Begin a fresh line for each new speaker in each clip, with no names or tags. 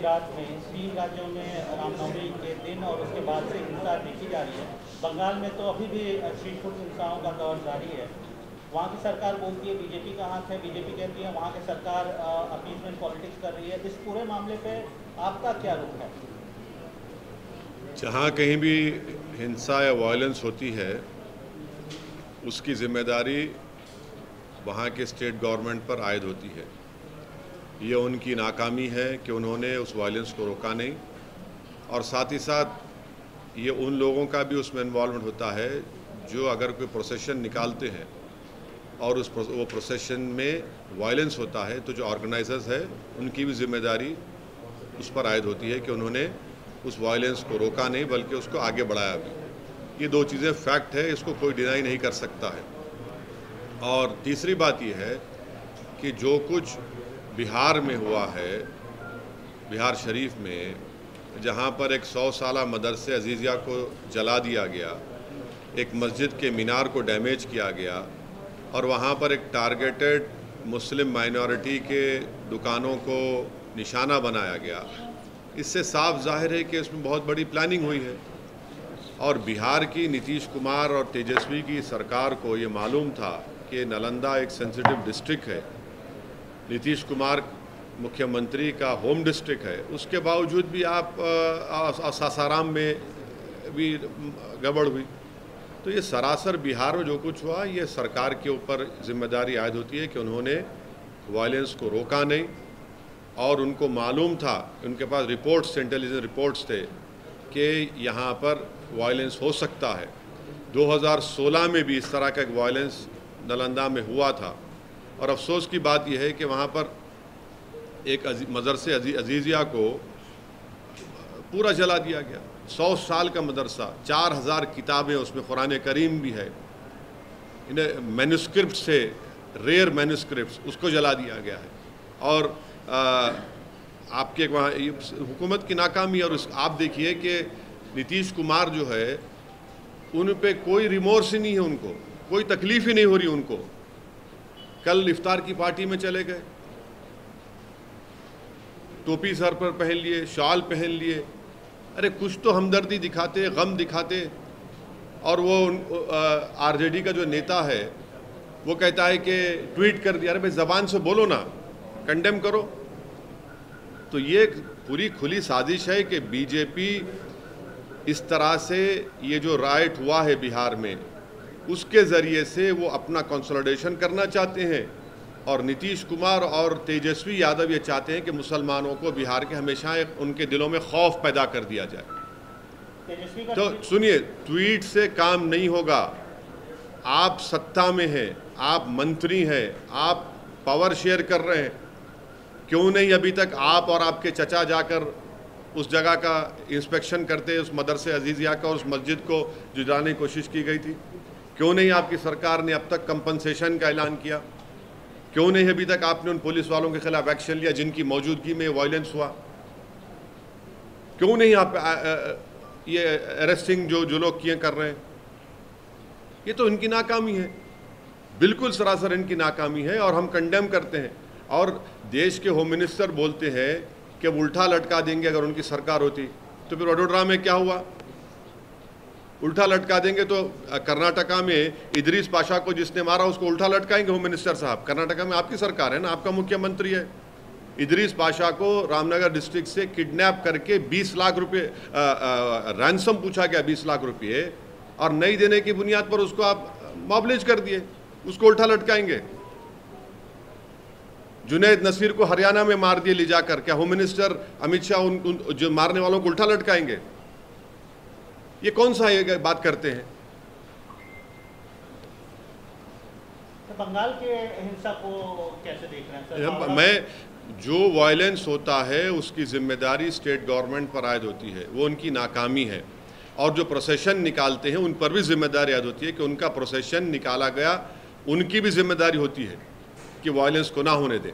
गुजरात में 3 राज्यों में रामनवमी के दिन और उसके बाद से हिंसा देखी जा रही है। बंगाल में तो अभी भी स्ट्रीट फुट हिंसाओं का दौर जारी है। वहाँ की सरकार बोलती है बीजेपी का हाथ है, बीजेपी कहती है वहाँ की सरकार अपीसमेंट पॉलिटिक्स कर रही है। इस पूरे मामले पे आपका क्या रुख है?
जहाँ कहीं भी हिंसा या वायलेंस होती है उसकी जिम्मेदारी वहाँ के स्टेट गवर्नमेंट पर आयद होती है। ये उनकी नाकामी है कि उन्होंने उस वायलेंस को रोका नहीं, और साथ ही साथ ये उन लोगों का भी उसमें इन्वॉल्वमेंट होता है जो अगर कोई प्रोसेशन निकालते हैं और वो प्रोसेशन में वायलेंस होता है तो जो ऑर्गेनाइजर्स है उनकी भी जिम्मेदारी उस पर आयद होती है कि उन्होंने उस वायलेंस को रोका नहीं बल्कि उसको आगे बढ़ाया भी। ये दो चीज़ें फैक्ट है, इसको कोई डिनाई नहीं कर सकता है। और तीसरी बात यह है कि जो कुछ बिहार में हुआ है, बिहार शरीफ में, जहाँ पर एक 100 साला मदरसे अजीज़िया को जला दिया गया, एक मस्जिद के मीनार को डैमेज किया गया और वहाँ पर एक टारगेटेड मुस्लिम माइनॉरिटी के दुकानों को निशाना बनाया गया, इससे साफ जाहिर है कि इसमें बहुत बड़ी प्लानिंग हुई है। और बिहार की नीतीश कुमार और तेजस्वी की सरकार को ये मालूम था कि नालंदा एक सेंसिटिव डिस्ट्रिक्ट है, नीतीश कुमार मुख्यमंत्री का होम डिस्ट्रिक्ट है, उसके बावजूद भी आप सासाराम में भी गड़बड़ हुई। तो ये सरासर बिहार में जो कुछ हुआ ये सरकार के ऊपर जिम्मेदारी आयद होती है कि उन्होंने वायलेंस को रोका नहीं, और उनको मालूम था, उनके पास रिपोर्ट्स, इंटेलिजेंस रिपोर्ट्स थे कि यहाँ पर वायलेंस हो सकता है। 2016 में भी इस तरह का एक वायलेंस नालंदा में हुआ था, और अफसोस की बात यह है कि वहाँ पर एक मदरसे अजीज़िया को पूरा जला दिया गया। 100 साल का मदरसा, 4000 किताबें उसमें, कुरान करीम भी है, इन्हें मैन्युस्क्रिप्ट से, रेयर मैन्युस्क्रिप्ट, उसको जला दिया गया है। और आपके वहाँ हुकूमत की नाकामी, और आप देखिए कि नीतीश कुमार जो है उन पे कोई रिमोर्स ही नहीं है, उनको कोई तकलीफ ही नहीं हो रही उनको। कल इफ्तार की पार्टी में चले गए, टोपी सर पर पहन लिए, शॉल पहन लिए, अरे कुछ तो हमदर्दी दिखाते, गम दिखाते। और वो आरजेडी का जो नेता है वो कहता है कि ट्वीट कर दिया। अरे भाई ज़बान से बोलो ना, कंडेम करो। तो ये पूरी खुली साजिश है कि बीजेपी इस तरह से ये जो राइट हुआ है बिहार में, उसके ज़रिए से वो अपना कंसोलिडेशन करना चाहते हैं, और नीतीश कुमार और तेजस्वी यादव ये चाहते हैं कि मुसलमानों को बिहार के हमेशा उनके दिलों में खौफ पैदा कर दिया जाए। तो सुनिए, ट्वीट से काम नहीं होगा। आप सत्ता में हैं, आप मंत्री हैं, आप पावर शेयर कर रहे हैं, क्यों नहीं अभी तक आप और आपके चचा जाकर उस जगह का इंस्पेक्शन करते, उस मदरसे अजीज़िया का, उस मस्जिद को जुटाने की कोशिश की गई थी? क्यों नहीं आपकी सरकार ने अब तक कंपनसेशन का ऐलान किया? क्यों नहीं अभी तक आपने उन पुलिस वालों के खिलाफ एक्शन लिया जिनकी मौजूदगी में वायलेंस हुआ? क्यों नहीं आप ये अरेस्टिंग जो लोग किए कर रहे हैं? ये तो इनकी नाकामी है, बिल्कुल सरासर इनकी नाकामी है, और हम कंडेम करते हैं। और देश के होम मिनिस्टर बोलते हैं कि उल्टा लटका देंगे अगर उनकी सरकार होती। तो फिर वडोदरा में क्या हुआ? उल्टा लटका देंगे तो कर्नाटका में इदरीस पाशा को जिसने मारा उसको उल्टा लटकाएंगे होम मिनिस्टर साहब। कर्नाटका में आपकी सरकार है ना, आपका मुख्यमंत्री है। इदरीस पाशा को रामनगर डिस्ट्रिक्ट से किडनैप करके 20 लाख रुपये रैंसम पूछा गया, 20 लाख रुपये, और नहीं देने की बुनियाद पर उसको आप मॉबलिज कर दिए, उसको उल्टा लटकाएंगे। जुनैद नसीर को हरियाणा में मार दिए ले जाकर, क्या होम मिनिस्टर अमित शाह उन जो मारने वालों को उल्टा लटकाएंगे? ये कौन सा ये बात करते हैं?
तो बंगाल के हिंसा को कैसे देख रहे हैं सर?
मैं जो वायलेंस होता है उसकी जिम्मेदारी स्टेट गवर्नमेंट पर आयद होती है, वो उनकी नाकामी है। और जो प्रोसेशन निकालते हैं उन पर भी जिम्मेदारी आयद होती है कि उनका प्रोसेशन निकाला गया, उनकी भी जिम्मेदारी होती है कि वायलेंस को ना होने दें।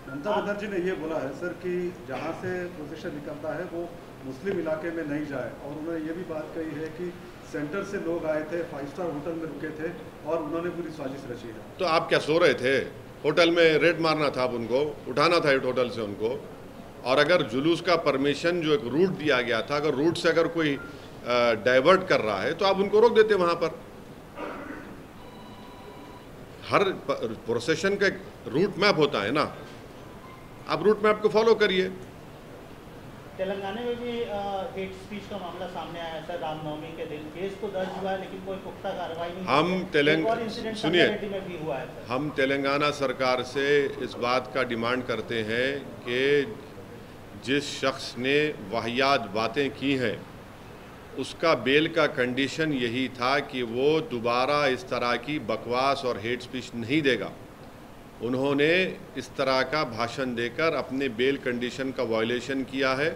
ममता बनर्जी ने ये बोला है सर कि जहाँ से प्रोसेशन निकलता है वो मुस्लिम इलाके में नहीं जाए, और उन्होंने ये भी बात कही है कि सेंटर से लोग आए थे, 5 स्टार होटल में रुके थे और उन्होंने पूरी साजिश रची है।
तो आप क्या सो रहे थे? होटल में रेड मारना था, आप उनको उठाना था होटल से उनको। और अगर जुलूस का परमिशन जो एक रूट दिया गया था, अगर रूट से अगर कोई डाइवर्ट कर रहा है तो आप उनको रोक देते वहाँ पर। हर प्रोसेशन का एक रूट मैप होता है ना, आप रूट मैप को फॉलो करिए।
तेलंगाना में भी हेट स्पीच का मामला सामने आया सर, रामनवमी के दिन केस तो दर्ज हुआ है लेकिन कोई पुख्ता कार्रवाई नहीं।
हम तेलंगाना सरकार से इस बात का डिमांड करते हैं कि जिस शख्स ने वाहियात बातें की हैं उसका बेल का कंडीशन यही था कि वो दोबारा इस तरह की बकवास और हेट स्पीच नहीं देगा। उन्होंने इस तरह का भाषण देकर अपने बेल कंडीशन का वायलेशन किया है।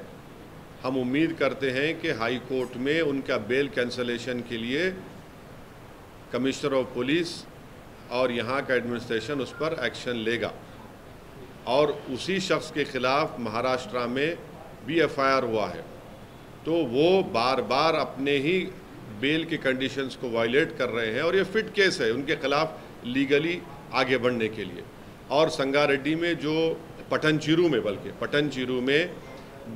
हम उम्मीद करते हैं कि हाई कोर्ट में उनका बेल कैंसलेशन के लिए कमिश्नर ऑफ पुलिस और यहाँ का एडमिनिस्ट्रेशन उस पर एक्शन लेगा। और उसी शख्स के ख़िलाफ़ महाराष्ट्र में भी एफआईआर हुआ है, तो वो बार बार अपने ही बेल के कंडीशंस को वायलेट कर रहे हैं और ये फिट केस है उनके ख़िलाफ़ लीगली आगे बढ़ने के लिए। और संगारेड्डी में जो पटनचेरू में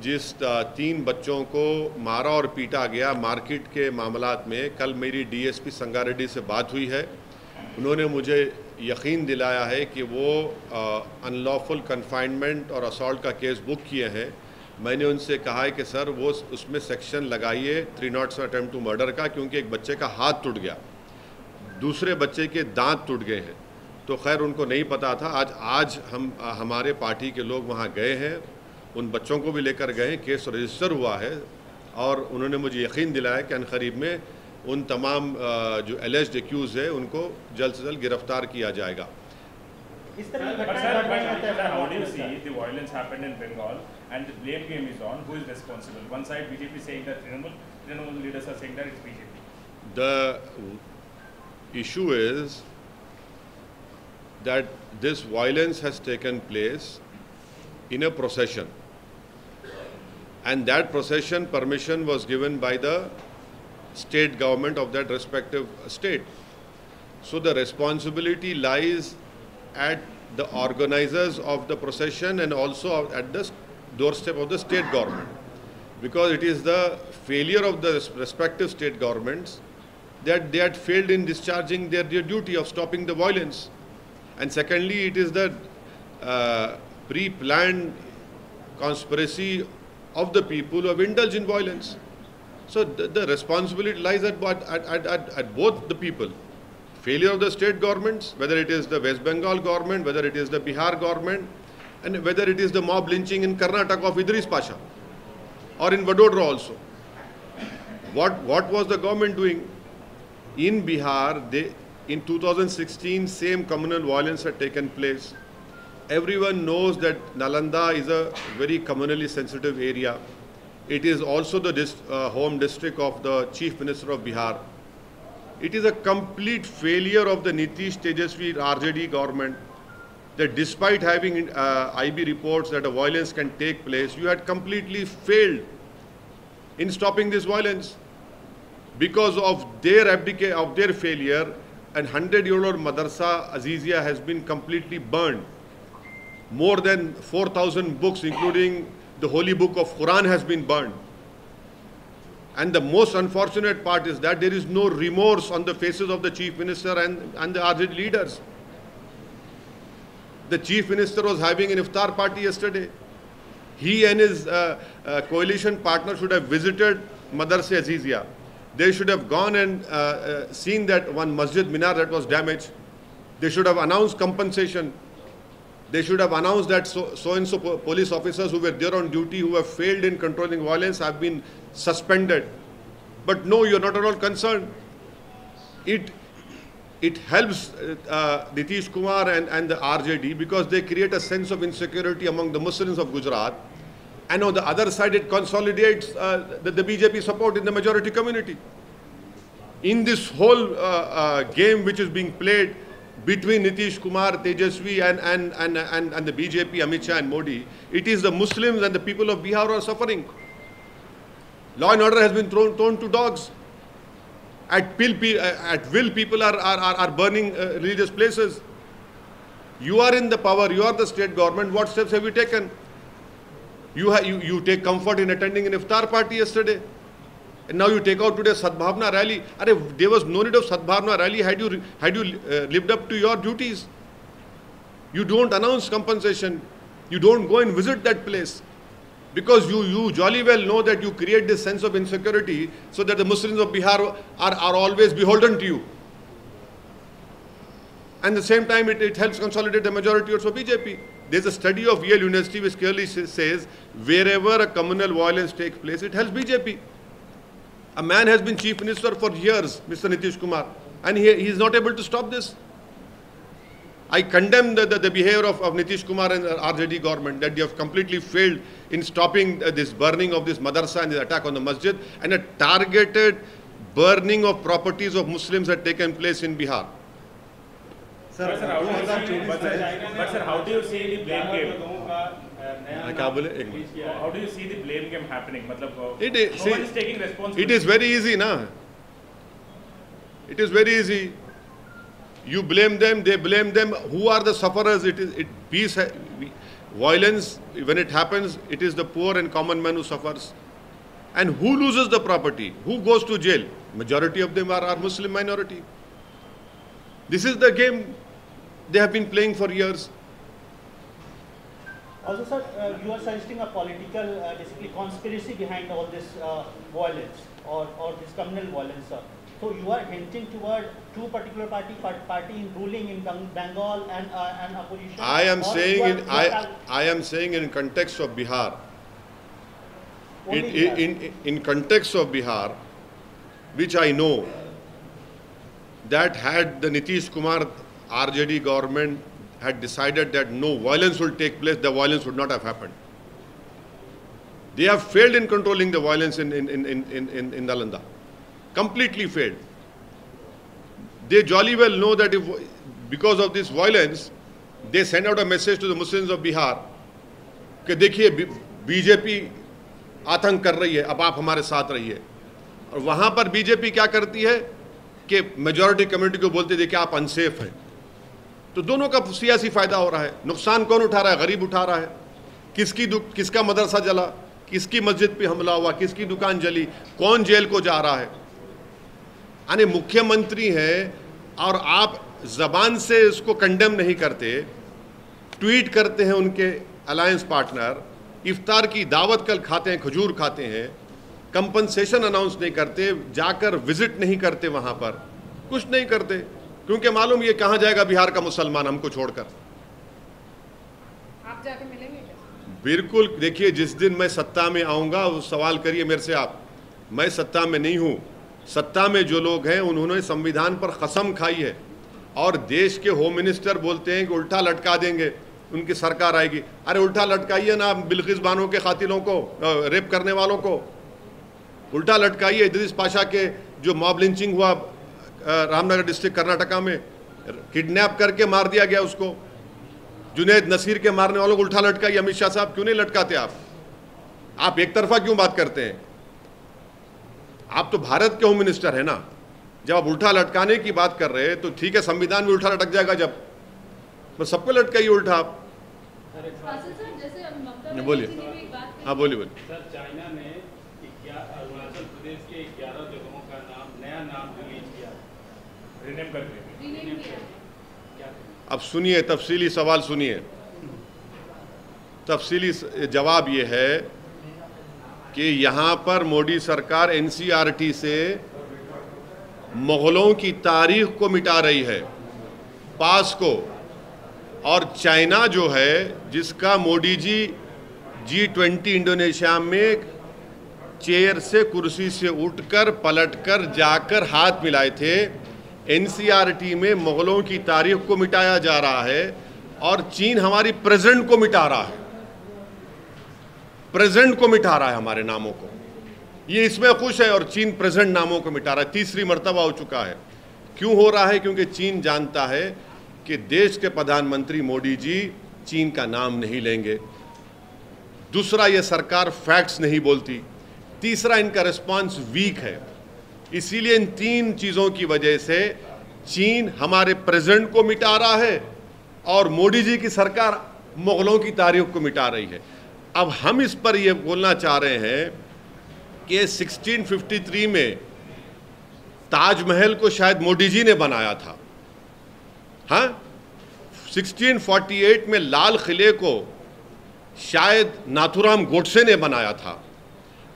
जिस 3 बच्चों को मारा और पीटा गया मार्केट के मामलात में, कल मेरी डीएसपी संगारेड्डी से बात हुई है। उन्होंने मुझे यकीन दिलाया है कि वो अनलॉफुल कन्फाइनमेंट और असॉल्ट का केस बुक किए हैं। मैंने उनसे कहा है कि सर वो उसमें सेक्शन लगाइए 307 अटेम्प्ट टू मर्डर का, क्योंकि एक बच्चे का हाथ टूट गया, दूसरे बच्चे के दांत टूट गए हैं। तो खैर उनको नहीं पता था। आज हमारे पार्टी के लोग वहाँ गए हैं, उन बच्चों को भी लेकर गए, केस रजिस्टर हुआ है और उन्होंने मुझे यकीन दिलाया कि अनकरीब में उन तमाम जो एलिज्ड एक्यूज है उनको जल्द से जल्द गिरफ्तार किया जाएगा।
इस तरह की
घटना that this violence has taken place in a procession, and that procession permission was given by the state government of that respective state. So the responsibility lies at the organizers of the procession and also at the doorstep of the state government, because it is the failure of the respective state governments that they had failed in discharging their duty of stopping the violence. And secondly, it is the pre-planned conspiracy of the people who have indulged in violence. So the responsibility lies at both the people. Failure of the state governments, whether it is the West Bengal government, whether it is the Bihar government, and whether it is the mob lynching in Karnataka of Idris Pasha, or in Vadodara also. What was the government doing? In Bihar, in 2016, same communal violence had taken place. Everyone knows that Nalanda is a very communally sensitive area. It is also the home district of the Chief Minister of Bihar. It is a complete failure of the Nitish Tejasvi RJD government that despite having IB reports that a violence can take place, you had completely failed in stopping this violence. Because of their failure, and 100-year-old Madrasa Azizia has been completely burned. More than 4,000 books, including the holy book of Quran, has been burned. And the most unfortunate part is that there is no remorse on the faces of the Chief Minister and the RJD leaders. The Chief Minister was having an iftar party yesterday. He and his coalition partner should have visited Madrasa Azizia. They should have gone and seen that one masjid minar that was damaged. They should have announced compensation. They should have announced that so-and-so police officers who were there on duty, who have failed in controlling violence, have been suspended. But no, you're not at all concerned. It helps Nitish Kumar and the RJD because they create a sense of insecurity among the Muslims of Gujarat. And on the other side, it consolidates the BJP support in the majority community. In this whole game which is being played between Nitish Kumar, Tejasvi and the BJP, Amit Shah and Modi, it is the Muslims and the people of Bihar who are suffering. Law and order has been thrown to dogs. At will, people are burning religious places. You are in the power, you are the state government. What steps have you taken? You take comfort in attending an iftar party yesterday, and now you take out today Sadbhavna rally. There was no need of Sadbhavna rally had you lived up to your duties. You don't announce compensation. You don't go and visit that place, because you jolly well know that you create this sense of insecurity so that the Muslims of Bihar are always beholden to you. And at the same time, it helps consolidate the majority also BJP. There's a study of Yale University which clearly says wherever a communal violence takes place, it helps BJP. A man has been chief minister for years, Mr. Nitish Kumar, and he is not able to stop this. I condemn the behavior of Nitish Kumar and RJD government, that they have completely failed in stopping this burning of this madrasa and the attack on the masjid, and a targeted burning of properties of Muslims had taken place in Bihar.
Sir, how do you see the blame game? How do you see the blame game happening? No one is taking responsibility.
It is very easy, na? It is very easy. You blame them, they blame them. Who are the sufferers? Violence, when it happens, it is the poor and common man who suffers. And who loses the property? Who goes to jail? Majority of them are Muslim minority. This is the game they have been playing for years.
Also, sir, you are suggesting a political, basically conspiracy behind all this violence or this communal violence, sir. So you are hinting toward two particular party in ruling in Bengal and opposition.
I am saying in context of Bihar. In context of Bihar, which I know that had the Nitish Kumar RJD government had decided that no violence will take place, the violence would not have happened. They have failed in controlling the violence in Nalanda. Completely failed. They jolly well know that because of this violence, they send out a message to the Muslims of Bihar कि देखिए BJP आतंक कर रही है, अब आप हमारे साथ रहिए. और वहां पर बीजेपी क्या करती है कि मेजॉरिटी कम्युनिटी को बोलते देखिए आप अनसेफ हैं. तो दोनों का सियासी फायदा हो रहा है. नुकसान कौन उठा रहा है? गरीब उठा रहा है. किसका मदरसा जला, किसकी मस्जिद पे हमला हुआ, किसकी दुकान जली, कौन जेल को जा रहा है. यानी मुख्यमंत्री हैं और आप जबान से इसको कंडेम नहीं करते, ट्वीट करते हैं उनके अलायंस पार्टनर, इफ्तार की दावत कल खाते हैं, खजूर खाते हैं, कंपनसेशन अनाउंस नहीं करते, जाकर विजिट नहीं करते, वहां पर कुछ नहीं करते, क्योंकि मालूम ये कहां जाएगा बिहार का मुसलमान हमको छोड़कर.
आप जाके मिलेंगे?
बिल्कुल. देखिए, जिस दिन मैं सत्ता में आऊंगा उस सवाल करिए मेरे से आप. मैं सत्ता में नहीं हूं. सत्ता में जो लोग हैं उन्होंने संविधान पर कसम खाई है और देश के होम मिनिस्टर बोलते हैं कि उल्टा लटका देंगे, उनकी सरकार आएगी. अरे उल्टा लटकाइए ना बिल्किस बानो के कातिलों को, रेप करने वालों को उल्टा लटकाइए. इदरीस पाशा के जो मॉब लिंचिंग हुआ रामनगर डिस्ट्रिक्ट कर्नाटका में, किडनैप करके मार दिया गया उसको. जुनैद नसीर के मारने वालों को उल्टा लटकाइए. अमित शाह साहब क्यों नहीं लटकाते आप एक तरफा क्यों बात करते हैं? आप तो भारत के होम मिनिस्टर है ना. जब आप उल्टा लटकाने की बात कर रहे हैं तो ठीक है, संविधान में उल्टा लटक जाएगा जब, बस सबको लटकाइए उल्टा आप. बोलिए. हाँ बोलिए.
सर, चाइना ने अरुणाचल प्रदेश के 11 जगहों का नया नाम रिलीज किया, रिनेम करके.
अब सुनिए, तफसीली सवाल सुनिए. तफसीली जवाब ये है कि यहाँ पर मोदी सरकार एनसीईआरटी से मुगलों की तारीख को मिटा रही है, पास को. और चाइना जो है, जिसका मोदी जी G20 इंडोनेशिया में चेयर से, कुर्सी से उठकर पलटकर जाकर हाथ मिलाए थे, एनसीईआरटी में मुगलों की तारीख को मिटाया जा रहा है और चीन हमारी प्रेजेंट को मिटा रहा है. प्रेजेंट को मिटा रहा है हमारे नामों को. ये इसमें खुश है और चीन प्रेजेंट नामों को मिटा रहा है. तीसरी मर्तबा हो चुका है. क्यों हो रहा है? क्योंकि चीन जानता है कि देश के प्रधानमंत्री मोदी जी चीन का नाम नहीं लेंगे. दूसरा, ये सरकार फैक्ट्स नहीं बोलती. तीसरा, इनका रिस्पांस वीक है. इसीलिए इन तीन चीज़ों की वजह से चीन हमारे प्रेजेंट को मिटा रहा है और मोदी जी की सरकार मुगलों की तारीख को मिटा रही है. अब हम इस पर यह बोलना चाह रहे हैं कि 1653 में ताजमहल को शायद मोदी जी ने बनाया था, हाँ। 1648 में लाल किले को शायद नाथूराम गोडसे ने बनाया था,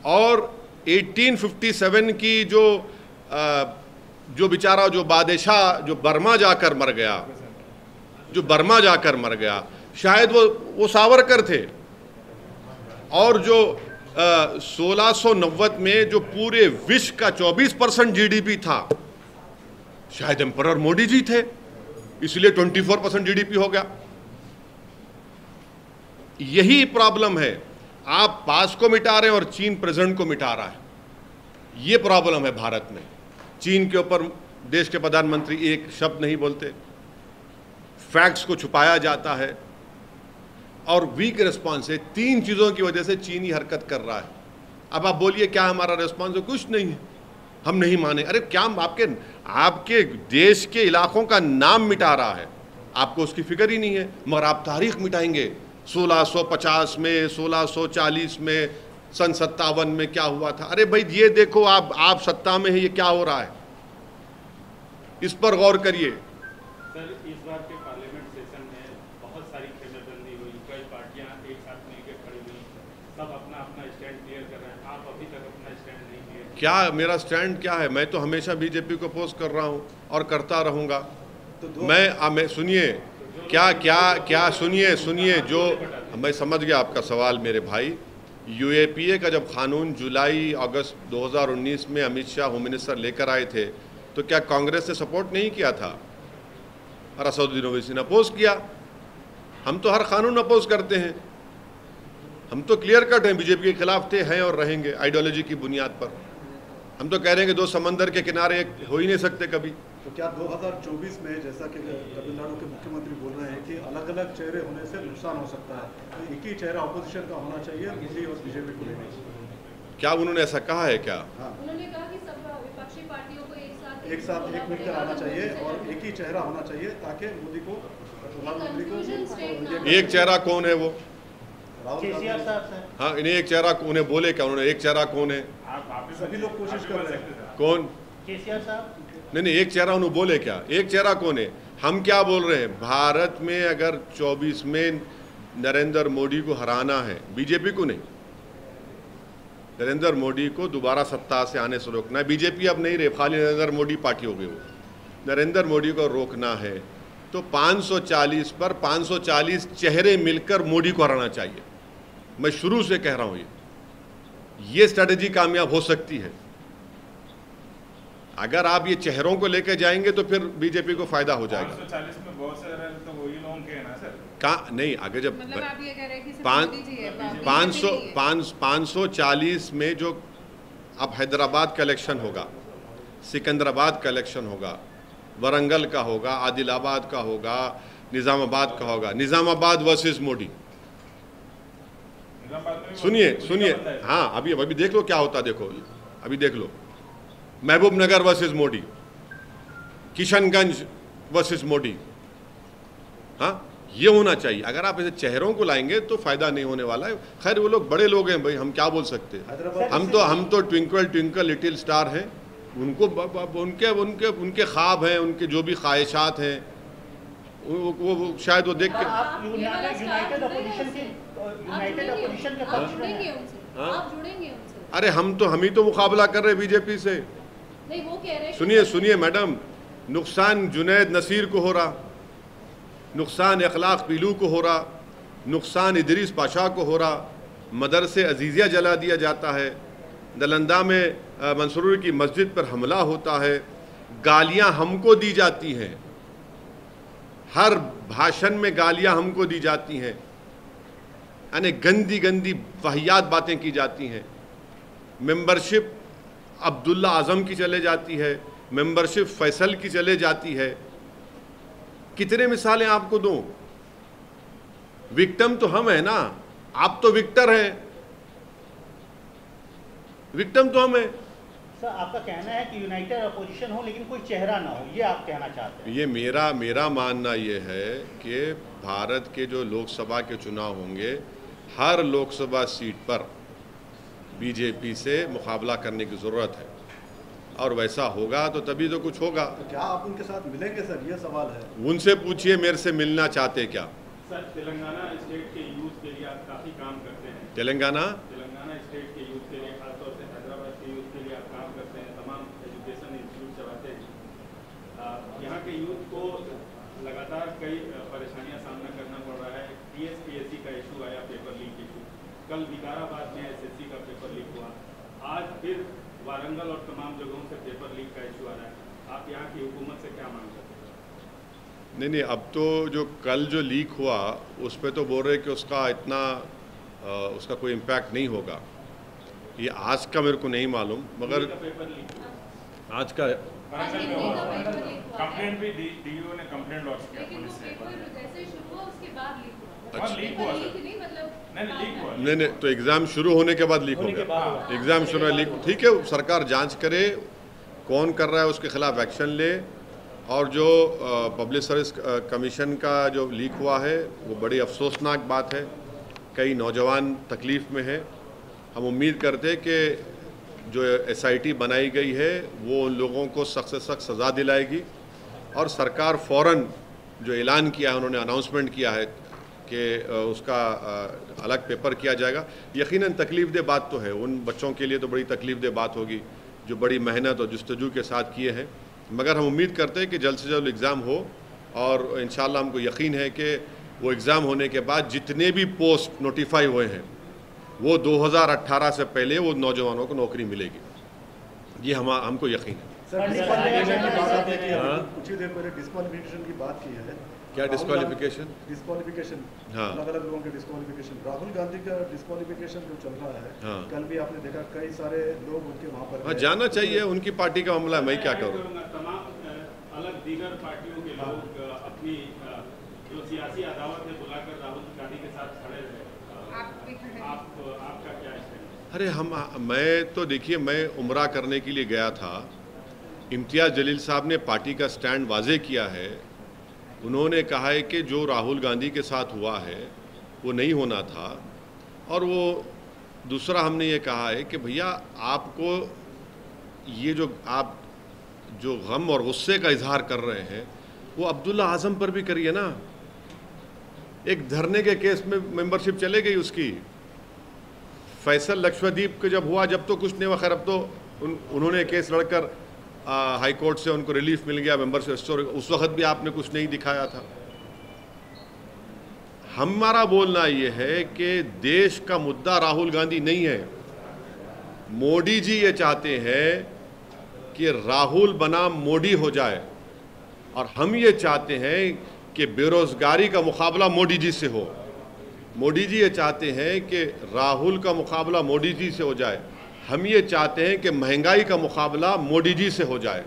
और 1857 की जो बेचारा जो बादशाह जो बर्मा जाकर मर गया, शायद वो सावरकर थे। और जो 1690 में जो पूरे विश्व का 24% जीडीपी था, शायद एम्परर मोदी जी थे, इसलिए 24% जीडीपी हो गया। यही प्रॉब्लम है, आप पास को मिटा रहे हैं और चीन प्रेजेंट को मिटा रहा है। ये प्रॉब्लम है भारत में। चीन के ऊपर देश के प्रधानमंत्री एक शब्द नहीं बोलते, फैक्ट्स को छुपाया जाता है, और वीक रिस्पॉन्स है। 3 चीज़ों की वजह से चीन ही हरकत कर रहा है। अब आप बोलिए क्या हमारा रिस्पॉन्स है? कुछ नहीं है, हम नहीं माने। अरे क्या आपके देश के इलाकों का नाम मिटा रहा है, आपको उसकी फिक्र ही नहीं है, मगर आप तारीख मिटाएंगे। 1650 में, 1640 में, सन 57 में क्या हुआ था। अरे भाई ये देखो, आप सत्ता में है, ये क्या हो रहा है, इस पर गौर करिए।
सर, इस बार के पार्लियामेंट सेशन में बहुत सारी खेमेबंदी हुई, कई पार्टियां एक साथ मिलकर खड़ी हुई, सब अपना अपना स्टैंड क्लियर कर रहे हैं। आप अभी तक अपना स्टैंड नहीं क्लियर।
क्या मेरा स्टैंड क्या है? मैं तो हमेशा बीजेपी को अपोज कर रहा हूँ और करता रहूँगा। तो मैं सुनिए क्या सुनिए जो मैं समझ गया आपका सवाल मेरे भाई। यूएपीए का जब कानून जुलाई अगस्त 2019 में अमित शाह होम मिनिस्टर लेकर आए थे, तो क्या कांग्रेस ने सपोर्ट नहीं किया था? और असदुद्दीन ओवैसी ने अपोज किया। हम तो हर कानून अपोज करते हैं, हम तो क्लियर कट हैं, बीजेपी के खिलाफ थे, हैं और रहेंगे आइडियोलॉजी की बुनियाद पर। हम तो कह रहे हैं कि 2 समंदर के किनारे एक हो ही नहीं सकते कभी।
तो क्या 2024 में, जैसा कि तमिलनाडु के मुख्यमंत्री बोल रहे हैं कि अलग अलग चेहरे होने से नुकसान हो सकता है, तो एक ही चेहरा अपोजिशन का होना चाहिए, मोदी और बीजेपी को लेने? क्या
उन्होंने ऐसा कहा है क्या?
हाँ,
उन्होंने कहा कि सब विपक्षी पार्टियों को एक
साथ एक मिलकर आना चाहिए और एक ही चेहरा होना चाहिए, ताकि मोदी को, प्रधानमंत्री को।
एक चेहरा कौन है वो?
केसीआर साहब से।
हाँ, इन्हें एक चेहरा उन्हें बोले क्या उन्होंने? एक चेहरा कौन है?
सभी लोग कोशिश कर रहे हैं।
कौन?
केसीआर साहब।
नहीं, एक चेहरा उन्होंने बोले क्या? एक चेहरा कौन है? हम क्या बोल रहे हैं, भारत में अगर 24 में नरेंद्र मोदी को हराना है, बीजेपी को नहीं, नरेंद्र मोदी को दोबारा सत्ता से आने से रोकना है। बीजेपी अब नहीं रहे, खाली नरेंद्र मोदी पार्टी हो गई। वो नरेंद्र मोदी को रोकना है तो 540 पर 540 चेहरे मिलकर मोदी को हराना चाहिए। मैं शुरू से कह रहा हूं ये स्ट्रेटेजी कामयाब हो सकती है। अगर आप ये चेहरों को लेकर जाएंगे तो फिर बीजेपी को फायदा हो जाएगा।
540 में बहुत सारे तो वही लोग के हैं ना सर।
कहाँ नहीं, आगे जब
मतलब आप ये कह रहे हैं कि
540 में जो अब हैदराबाद का इलेक्शन होगा, सिकंदराबाद का इलेक्शन होगा, वरंगल का होगा, आदिलाबाद का होगा, निज़ामाबाद का होगा, निज़ामाबाद वर्सेस मोदी। सुनिए, हाँ, अभी देख लो क्या होता, देखो अभी देख लो, महबूब नगर वर्सेस मोदी, किशनगंज वर्सेस मोदी। हाँ, ये होना चाहिए। अगर आप ऐसे चेहरों को लाएंगे तो फायदा नहीं होने वाला है। खैर वो लोग बड़े लोग हैं भाई, हम क्या बोल सकते हैं। हम तो ट्विंकल ट्विंकल लिटिल स्टार हैं। उनको उनके ख्वाब हैं, उनके जो भी ख्वाहिशात हैं, वो शायद वो देख के।
आप यूनाइटेड अपोजिशन के पक्ष में हैं।
आप जुड़ेंगे उनसे?
अरे हम ही तो मुकाबला कर रहे हैं बीजेपी से।
नहीं, वो कह रहे
हैं। सुनिए मैडम, नुकसान जुनैद नसीर को हो रहा, नुकसान अखलाक पीलू को हो रहा, नुकसान इदरीस पाशा को हो रहा, मदरसे अजीज़िया जला दिया जाता है, नालंदा में मंसूर की मस्जिद पर हमला होता है, गालियां हमको दी जाती हैं, हर भाषण में गालियां हमको दी जाती हैं, यानी गंदी गंदी वाहियात बातें की जाती हैं। मेंबरशिप अब्दुल्ला आज़म की चले जाती है, मेंबरशिप फैसल की चले जाती है। कितने मिसालें आपको दूं? विक्टिम तो हम है ना, आप तो विक्टर हैं, विक्टिम तो हम हैं।
सर, आपका कहना है कि यूनाइटेड अपोजिशन हो लेकिन कोई चेहरा ना हो, ये आप कहना चाहते हैं?
ये मेरा मानना ये है कि भारत के जो लोकसभा के चुनाव होंगे, हर लोकसभा सीट पर बीजेपी से मुकाबला करने की ज़रूरत है, और वैसा होगा तो तभी तो कुछ होगा।
तो क्या आप उनके साथ मिलेंगे सर, ये सवाल है।
उनसे पूछिए मेरे से मिलना चाहते क्या।
सर, तेलंगाना स्टेट के यूथ के लिए आप काफ़ी काम करते हैं।
तेलंगाना
स्टेट के यूथ के लिए, खासतौर से हैदराबाद के यूथ के लिए आप काम करते हैं, तमाम एजुकेशन इंस्टीट्यूट चलाते हैं। यहाँ के यूथ को लगातार कई परेशानियां सामना करना पड़ रहा है। TSPSC का इशू आया, पेपर लीक इशू। कल विकाराबाद में SSC का पेपर लीक हुआ। आज फिर वारंगल और तमाम जगहों से पेपर लीक का इशू आ रहा है। आप यहाँ की हुकूमत से क्या मांग करते हैं?
नहीं, अब तो जो कल जो लीक हुआ उस पर तो बोल रहे कि उसका इतना उसका कोई इम्पैक्ट नहीं होगा। ये आज का मेरे को नहीं मालूम, मगर आज का
कंप्लेंट भी DO ने कंप्लेंट लॉन्च किया पुलिस से।
जैसे शुरू हुआ उसके बाद लीक हुआ।
अच्छा, लीक हुआ
लीक नहीं मतलब
लीक हुआ।
नहीं, तो एग्ज़ाम शुरू होने के बाद लीक हो गया। एग्ज़ाम शुरू लीक, ठीक है, सरकार जांच करे, कौन कर रहा है उसके खिलाफ एक्शन ले। और जो पब्लिक सर्विस कमीशन का जो लीक हुआ है वो बड़ी अफसोसनाक बात है। कई नौजवान तकलीफ़ में हैं। हम उम्मीद करते हैं कि जो SIT बनाई गई है वो उन लोगों को सख्त से सख्त सज़ा दिलाएगी, और सरकार फ़ौरन जो ऐलान किया है, उन्होंने अनाउंसमेंट किया है कि उसका अलग पेपर किया जाएगा। यकीनन तकलीफ़देह बात तो है, उन बच्चों के लिए तो बड़ी तकलीफ़देह बात होगी जो बड़ी मेहनत और जुस्तजू के साथ किए हैं। मगर हम उम्मीद करते हैं कि जल्द से जल्द एग्ज़ाम हो, और इंशाअल्लाह हमको यकीन है कि वो एग्ज़ाम होने के बाद जितने भी पोस्ट नोटिफाई हुए हैं वो 2018 से पहले वो नौजवानों को नौकरी मिलेगी। ये हमको यकीन है।
सर, डिस्क्वालिफिकेशन की बात आपने की, कुछ ही देर पहले डिस्क्वालिफिकेशन की बात की है।
क्या डिस्क्वालिफिकेशन?
डिस्क्वालिफिकेशन,
हाँ,
अलग-अलग लोगों के डिस्क्वालिफिकेशन। राहुल गांधी का डिस्क्वालिफिकेशन जो चल रहा है,
हाँ,
कल भी आपने देखा कई सारे लोग उनके वहाँ पर।
हाँ, जाना चाहिए, उनकी पार्टी का मामला है, मैं क्या करूँ।
तमाम अलग दीगर पार्टियों के लोग अपनी जो सियासी अदावत है बुलाकर राहुल गांधी के साथ खड़े रहे। आपका क्या स्टैंड?
अरे मैं तो देखिए, मैं उम्रा करने के लिए गया था। इम्तियाज़ जलील साहब ने पार्टी का स्टैंड वाजे किया है। उन्होंने कहा है कि जो राहुल गांधी के साथ हुआ है वो नहीं होना था। और वो दूसरा हमने ये कहा है कि भैया आपको ये जो आप जो गम और गुस्से का इजहार कर रहे हैं वो अब्दुल्ला आज़म पर भी करिए ना। एक धरने के केस में मेंबरशिप चले गई उसकी। फैसल लक्षद्वीप के जब हुआ, जब तो कुछ नहीं हुआ, खैर अब तो उन्होंने केस लड़कर हाई कोर्ट से उनको रिलीफ मिल गया मेंबरशिप। उस वक्त भी आपने कुछ नहीं दिखाया था। हमारा बोलना ये है कि देश का मुद्दा राहुल गांधी नहीं है। मोदी जी ये चाहते हैं कि राहुल बनाम मोदी हो जाए, और हम ये चाहते हैं कि बेरोजगारी का मुकाबला मोदी जी से हो। मोदी जी ये चाहते हैं कि राहुल का मुकाबला मोदी जी से हो जाए। हम ये चाहते हैं कि महंगाई का मुकाबला मोदी जी से हो जाए।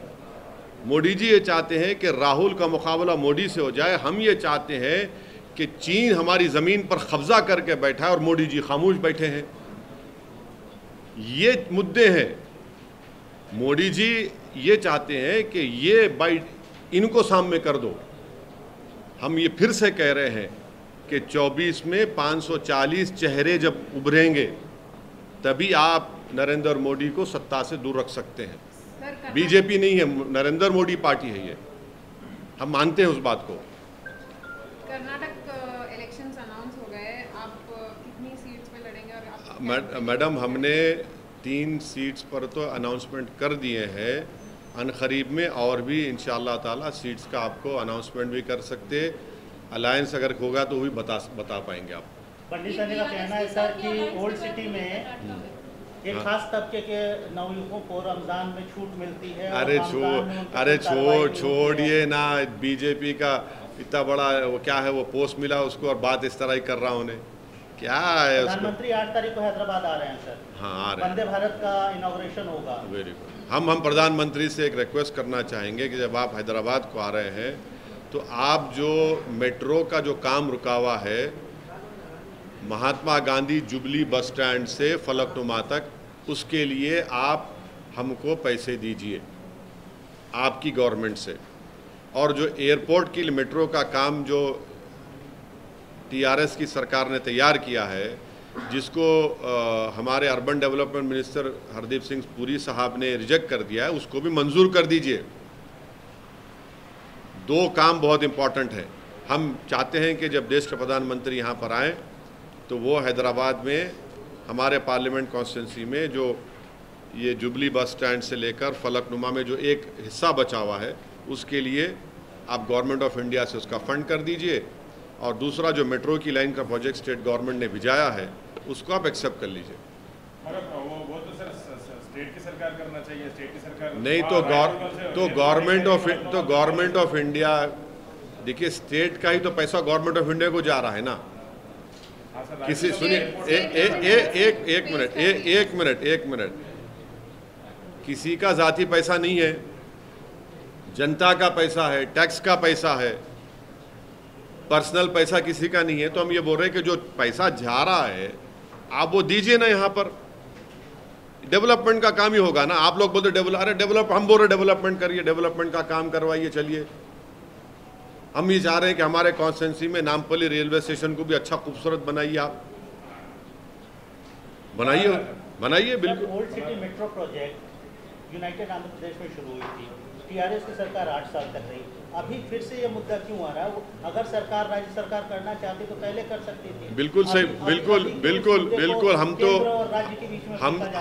मोदी जी ये चाहते हैं कि राहुल का मुकाबला मोदी से हो जाए। हम ये चाहते हैं कि चीन हमारी ज़मीन पर कब्जा करके बैठा है और मोदी जी खामोश बैठे हैं। ये मुद्दे हैं। मोदी जी ये चाहते हैं कि ये इनको सामने कर दो। हम ये फिर से कह रहे हैं कि 24 में 540 चेहरे जब उभरेंगे तभी आप नरेंद्र मोदी को सत्ता से दूर रख सकते हैं। बीजेपी नहीं है, नरेंद्र मोदी पार्टी है ये, हम मानते हैं उस बात को।
कर्नाटक इलेक्शंस अनाउंस हो गए, आप कितनी सीट्स पे लड़ेंगे? और
मैडम, हमने 3 सीट्स पर तो अनाउंसमेंट कर दिए हैं। अनकरीब में और भी इंशाअल्लाह ताला सीट्स का आपको अनाउंसमेंट भी कर सकते। अलायंस अगर होगा तो वो भी बता पाएंगे आप।
पंडित सर का कहना है सर कि ओल्ड सिटी में एक खास तबके के नवयुवकों को रमजान में छूट मिलती है।
अरे छोड़िए ना, बीजेपी का इतना बड़ा वो क्या है, वो पोस्ट मिला उसको और बात इस तरह ही कर रहा उन्हें, क्या है उसको।
प्रधानमंत्री 8 तारीख को हैदराबाद आ रहे हैं सर।
हाँ, आ रहे हैं।
वंदे भारत का इनॉग्रेशन होगा।
Very good. हम प्रधानमंत्री से एक रिक्वेस्ट करना चाहेंगे कि जब आप हैदराबाद को आ रहे हैं तो आप जो मेट्रो का जो काम रुका हुआ है Mahatma Gandhi jubilee bus stand से फलकनुमा तक, उसके लिए आप हमको पैसे दीजिए आपकी गवर्नमेंट से। और जो एयरपोर्ट के लिए मेट्रो का काम जो TRS की सरकार ने तैयार किया है, जिसको हमारे urban development minister Hardeep Singh Puri साहब ने रिजेक्ट कर दिया है, उसको भी मंजूर कर दीजिए। दो काम बहुत इम्पॉर्टेंट है। हम चाहते हैं कि जब देश के प्रधानमंत्री यहाँ पर आएँ तो वो हैदराबाद में हमारे पार्लियामेंट कॉन्स्टिट्यूंसी में जो ये जुबली बस स्टैंड से लेकर फलकनुमा में जो एक हिस्सा बचा हुआ है, उसके लिए आप गवर्नमेंट ऑफ इंडिया से उसका फंड कर दीजिए, और दूसरा जो मेट्रो की लाइन का प्रोजेक्ट स्टेट गवर्नमेंट ने भिजाया है उसको आप एक्सेप्ट कर लीजिए।
वो तो सर स्टेट की सरकार करना चाहिए, स्टेट की सरकार
नहीं तो गवर्नमेंट ऑफ इंडिया, देखिए स्टेट का ही तो पैसा गवर्नमेंट ऑफ इंडिया को जा रहा है ना। किसी सुनिए एक मिनट, किसी का जाती पैसा नहीं है, जनता का पैसा है, टैक्स का पैसा है, पर्सनल पैसा किसी का नहीं है। तो हम ये बोल रहे हैं कि जो पैसा जा रहा है आप वो दीजिए ना। यहाँ पर डेवलपमेंट का काम ही होगा ना। आप लोग बोलते हम बोल रहे डेवलपमेंट करिए, डेवलपमेंट का काम करवाइए, चलिए। हम ये चाह रहे हैं कि हमारे कॉन्स्टिट्यूंसी में नामपल्ली रेलवे स्टेशन को भी अच्छा खूबसूरत बनाइए। आप बनाइए बिल्कुल।
Old city metro project united Andhra Pradesh में शुरू हुई थी, टीआरएस की सरकार 8 साल कर रही, अभी फिर से ये मुद्दा क्यों आ रहा है? अगर सरकार, राज्य सरकार करना चाहती तो पहले कर सकती थी।
बिल्कुल सही, बिल्कुल।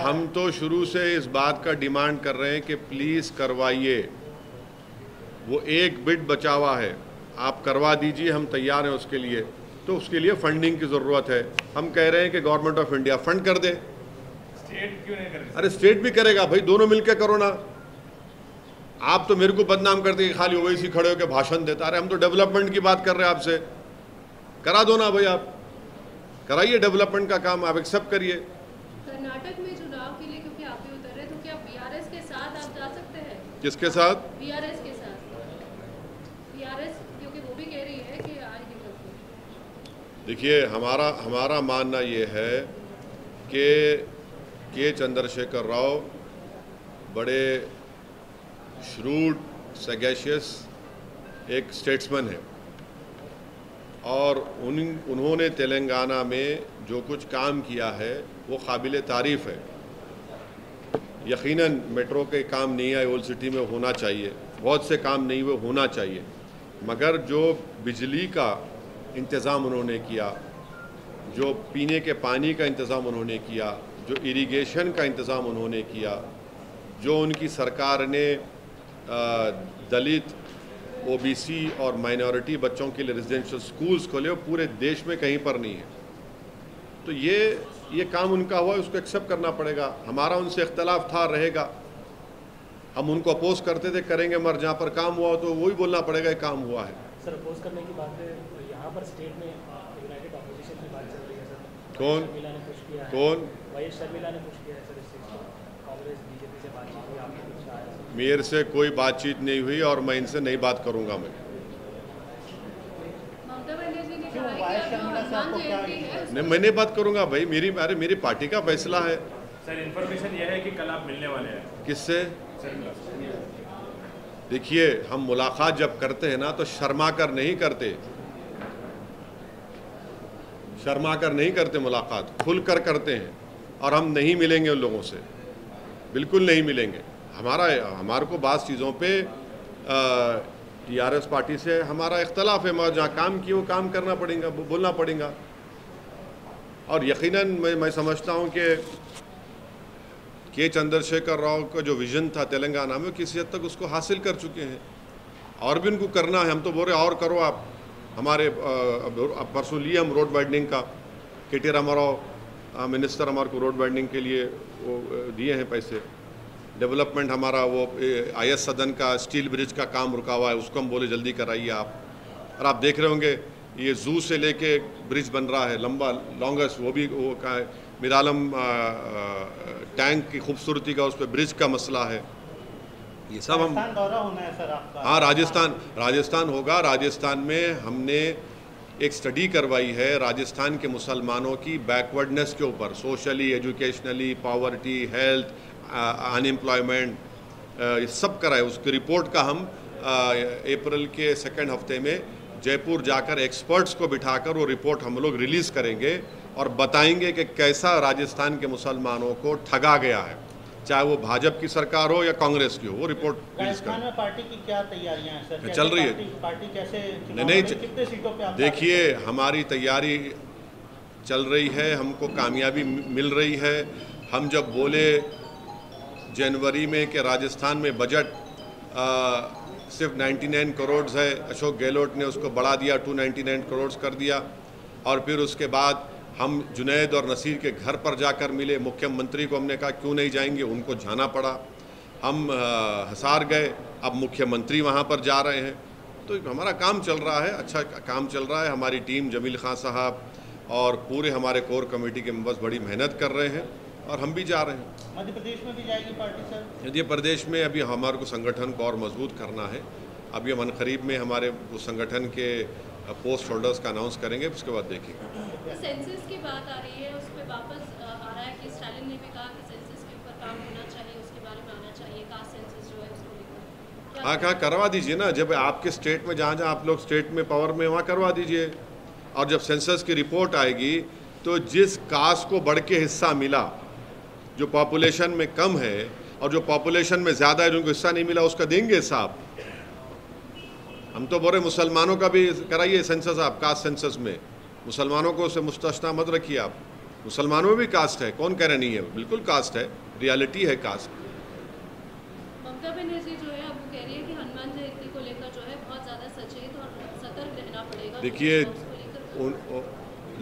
हम तो शुरू से इस बात का डिमांड कर रहे हैं कि प्लीज करवाइए। वो एक बिट बचा हुआ है, आप करवा दीजिए, हम तैयार हैं उसके लिए। तो उसके लिए फंडिंग की ज़रूरत है। हम कह रहे हैं कि गवर्नमेंट ऑफ इंडिया फंड कर दे।
स्टेट क्यों नहीं कर रही?
अरे स्टेट भी करेगा भाई, दोनों मिलकर करो ना। आप तो मेरे को बदनाम करते कि खाली ओवैसी खड़े होकर भाषण देता। अरे हम तो डेवलपमेंट की बात कर रहे हैं आपसे। करा दो ना भाई, आप कराइए डेवलपमेंट का काम, आप एक्सेप्ट करिए।
कर्नाटक में चुनाव के लिए क्योंकि आप भी उतर रहे, तो क्या बीआरएस के साथ आप जा सकते हैं?
किसके साथ?
बीआरएस के साथ। बीआरएस क्योंकि वो भी कह रही है कि आएगी।
देखिए हमारा मानना ये है कि के चंद्रशेखर राव बड़े श्रूड, सगैशियस एक स्टेट्समैन है, और उन्होंने तेलंगाना में जो कुछ काम किया है वो काबिल तारीफ़ है। यकीनन मेट्रो के काम नहीं आए, ओल्ड सिटी में होना चाहिए, बहुत से काम नहीं हुए, होना चाहिए, मगर जो बिजली का इंतज़ाम उन्होंने किया, जो पीने के पानी का इंतज़ाम उन्होंने किया, जो इरिगेशन का इंतज़ाम उन्होंने किया, जो उनकी सरकार ने दलित, ओबीसी और माइनॉरिटी बच्चों के लिए रेजिडेंशियल स्कूल्स खोले, वो पूरे देश में कहीं पर नहीं है। तो ये काम उनका हुआ, उसको एक्सेप्ट करना पड़ेगा। हमारा उनसे इख्तलाफ था, रहेगा। हम उनको अपोज करते थे, करेंगे, मगर जहाँ पर काम हुआ तो वही बोलना पड़ेगा ये काम हुआ है।
सर अपोज करने की बात है, यहाँ पर स्टेट में यूनाइटेड ऑपोजिशन की बात चल रही है सर।
कौन?
शर्मिला ने पुश किया है।
कौन?
वाईएस शर्मिला ने पुश किया है सर इस चीज़ को। कांग्रेस बीजेपी से बातचीत हुई, आपने कुछ कहा है?
मेरे से कोई बातचीत नहीं हुई और मैं इनसे नहीं बात करूँगा। मैं
ममता बनर्जी ने कहा है कि हनुमान जयंती है।
नहीं, मैं नहीं बात करूँगा भाई, मेरी पार्टी का फैसला है।
सर इन्फॉर्मेशन यह है कि कल आप मिलने वाले हैं।
किससे?
सर
देखिए, हम मुलाकात जब करते हैं ना तो शर्मा कर नहीं करते, मुलाकात खुल कर करते हैं। और हम नहीं मिलेंगे उन लोगों से, बिल्कुल नहीं मिलेंगे। हमारे को बात चीज़ों पे टीआरएस पार्टी से हमारा इख्तलाफ है, मगर जहाँ काम किए वो काम करना पड़ेगा, बोलना पड़ेगा। और यकीनन मैं समझता हूँ कि के चंद्रशेखर राव का जो विज़न था तेलंगाना में, किसी हद तक उसको हासिल कर चुके हैं, और भी उनको करना है। हम तो बोल रहे और करो आप। हमारे परसों लिए हम रोड वाइडनिंग का, के.टी. रामाराव मिनिस्टर हमारे को रोड वाइडनिंग के लिए वो दिए हैं पैसे। डेवलपमेंट हमारा वो IS सदन का स्टील ब्रिज का काम रुका हुआ है, उसको हम बोले जल्दी कराइए आप। और आप देख रहे होंगे ये जू से लेके ब्रिज बन रहा है लंबा, लॉन्गेस्ट, वो भी वो का मिरालम टैंक की खूबसूरती का, उस पर ब्रिज का मसला है। ये सब हम
दौरा होना है सर आपका?
हाँ, राजस्थान होगा। राजस्थान में हमने एक स्टडी करवाई है राजस्थान के मुसलमानों की बैकवर्डनेस के ऊपर, socially, educationally, poverty, health, unemployment, ये सब करा है। उसकी रिपोर्ट का हम अप्रैल के 2nd हफ्ते में जयपुर जाकर एक्सपर्ट्स को बिठाकर वो रिपोर्ट हम लोग रिलीज़ करेंगे और बताएंगे कि कैसा राजस्थान के मुसलमानों को ठगा गया है, चाहे वो भाजपा की सरकार हो या कांग्रेस की हो। वो रिपोर्ट
राजस्थान में पार्टी की क्या तैयारियां हैं सर?
चल रही है।
पार्टी कैसे
नहीं,
कितने सीटों पे आप
देखिए हमारी तैयारी चल रही है, हमको कामयाबी मिल रही है। हम जब बोले जनवरी में कि राजस्थान में बजट सिर्फ 99 करोड़ है, अशोक गहलोत ने उसको बढ़ा दिया, 299 करोड़ कर दिया। और फिर उसके बाद हम जुनैद और नसीर के घर पर जाकर मिले, मुख्यमंत्री को हमने कहा क्यों नहीं जाएंगे, उनको जाना पड़ा। हम हिसार गए, अब मुख्यमंत्री वहाँ पर जा रहे हैं। तो हमारा काम चल रहा है, अच्छा काम चल रहा है। हमारी टीम जमील खान साहब और पूरे हमारे कोर कमेटी के मेंबर्स बड़ी मेहनत कर रहे हैं और हम भी जा रहे हैं।
मध्य प्रदेश में भी जाएगी पार्टी सर?
मध्य प्रदेश में अभी हमारे को संगठन को और मजबूत करना है। अभी हम अनकरीब में हमारे उस संगठन के पोस्ट होल्डर्स का अनाउंस करेंगे, उसके बाद देखेंगे।
सेंसस की बात आ रही है, उस पर वापस आ रहा है कि स्टालिन ने भी कहा कि सेंसस के ऊपर काम होना चाहिए, उसके बारे में आना चाहिए, कास्ट सेंसस जो है उसको लेकर।
हाँ, कहाँ करवा दीजिए ना, जब आपके स्टेट में जहाँ जहाँ आप लोग स्टेट में पावर में वहाँ करवा दीजिए। और जब सेंसस की रिपोर्ट आएगी तो जिस कास्ट को बढ़ के हिस्सा मिला, जो पॉपुलेशन में कम है और जो पॉपुलेशन में ज़्यादा है जिनको हिस्सा नहीं मिला, उसका देंगे हिसाब। हम तो बोल रहे मुसलमानों का भी कराइए सेंसस, आप कास्ट सेंसस में मुसलमानों को उसे मुस्तस्ना मत रखिए। आप मुसलमानों में भी कास्ट है, कौन कह रहे नहीं है, बिल्कुल कास्ट है, रियलिटी है कास्ट।
ममता बनर्जी जो है अब वो कह रही है कि हनुमान जयंती को लेकर जो है बहुत ज़्यादा सचेत और सतर्क रहना पड़ेगा।
देखिए,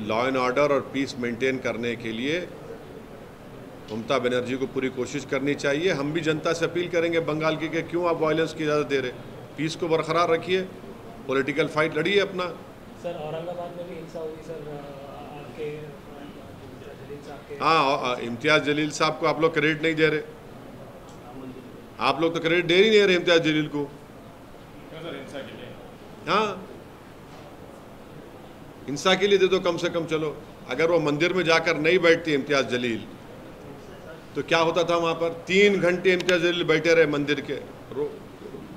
लॉ एंड ऑर्डर और पीस मेंटेन करने के लिए ममता बनर्जी को पूरी कोशिश करनी चाहिए। हम भी जनता से अपील करेंगे बंगाल की कि क्यों आप वायलेंस की इजाज़त दे रहे, पीस को बरकरार रखिए, पॉलिटिकल फाइट लड़िए अपना।
सर औरंगाबाद में भी हिंसा हुई सर, आपके जलील साहब के।
हाँ, इम्तियाज़ जलील साहब को आप लोग क्रेडिट नहीं दे रहे, आप लोग तो क्रेडिट दे ही नहीं रहे इम्तियाज़ जलील को। हाँ, हिंसा के लिए दे दो कम से कम। चलो, अगर वो मंदिर में जाकर नहीं बैठती इम्तियाज़ जलील तो क्या होता था वहाँ पर? 3 घंटे इम्तियाज़ जलील बैठे रहे मंदिर के,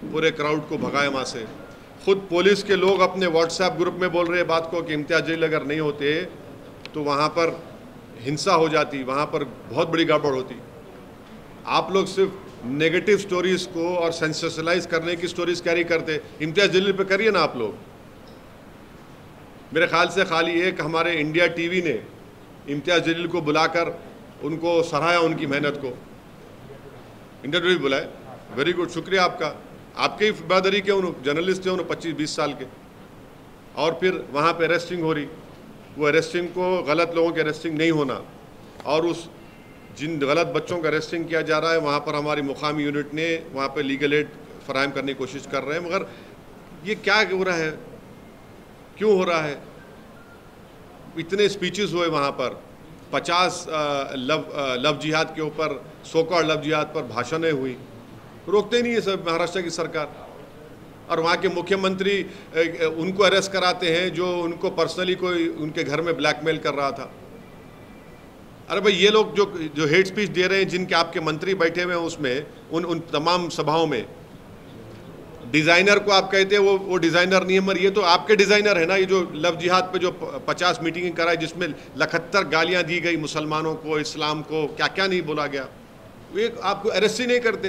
पूरे क्राउड को भगाए वहाँ से। खुद पुलिस के लोग अपने व्हाट्सएप ग्रुप में बोल रहे हैं बात को कि इम्तियाज़ जलील अगर नहीं होते तो वहाँ पर हिंसा हो जाती, वहाँ पर बहुत बड़ी गड़बड़ होती। आप लोग सिर्फ नेगेटिव स्टोरीज़ को और सेंसेशनलाइज करने की स्टोरीज कैरी करते। इम्तियाज़ जलील पे करिए ना आप लोग। मेरे ख्याल से खाली एक हमारे इंडिया टीवी ने इम्तियाज़ जलील को बुलाकर उनको सराहा, उनकी मेहनत को। इंडिया टीवी बुलाए, वेरी गुड, शुक्रिया आपका। आपके ही बहादुरी के उन जर्नलिस्ट थे, उन्होंने 25-20 साल के। और फिर वहाँ पे अरेस्टिंग हो रही, वो अरेस्टिंग को, गलत लोगों की अरेस्टिंग नहीं होना, और उस जिन गलत बच्चों का अरेस्टिंग किया जा रहा है वहाँ पर हमारी मुकामी यूनिट ने वहाँ पे लीगल एड फराहम करने की कोशिश कर रहे हैं। मगर ये क्या हो रहा है, क्यों हो रहा है? इतने स्पीचेस हुए वहाँ पर, 50 लव जिहाद के ऊपर, सो-कॉल्ड लव जिहाद पर भाषणें हुई, रोकते नहीं है सब महाराष्ट्र की सरकार। और वहाँ के मुख्यमंत्री उनको अरेस्ट कराते हैं जो उनको पर्सनली कोई उनके घर में ब्लैकमेल कर रहा था। अरे भाई, ये लोग जो हेट स्पीच दे रहे हैं, जिनके आपके मंत्री बैठे हुए हैं उसमें, उन तमाम सभाओं में, डिज़ाइनर को आप कहते हैं वो डिज़ाइनर नहीं है, मगर ये तो आपके डिज़ाइनर है ना। ये जो लव जिहाद पे जो 50 मीटिंग कराई जिसमें 71 गालियाँ दी गई मुसलमानों को, इस्लाम को, क्या क्या नहीं बोला गया, ये आपको अरेस्ट ही नहीं करते।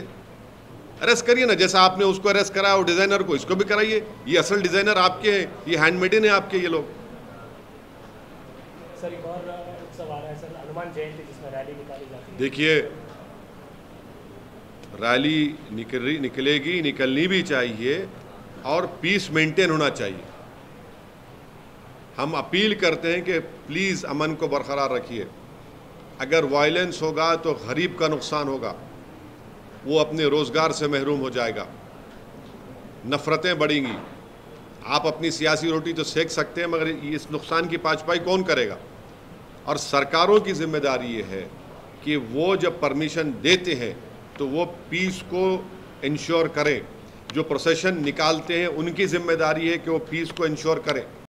अरेस्ट करिए ना, जैसा आपने उसको अरेस्ट कराया, वो डिज़ाइनर को इसको भी कराइए। ये असल डिज़ाइनर आपके हैं, ये हैंडमेडन है आपके ये लोग।
सर एक और उत्सव आ रहा है सर, हनुमान जयंती, जिसमें रैली निकाली जाती है।
देखिए, रैली निकलेगी, निकलनी भी चाहिए, और पीस मेंटेन होना चाहिए। हम अपील करते हैं कि प्लीज़ अमन को बरकरार रखिए। अगर वायलेंस होगा तो गरीब का नुकसान होगा, वो अपने रोज़गार से महरूम हो जाएगा, नफ़रतें बढ़ेंगी। आप अपनी सियासी रोटी तो सेक सकते हैं, मगर इस नुकसान की पाँचपाई कौन करेगा? और सरकारों की जिम्मेदारी ये है कि वो जब परमिशन देते हैं तो वो पीस को इंश्योर करें। जो प्रोसेशन निकालते हैं उनकी जिम्मेदारी है कि वो पीस को इंश्योर करें।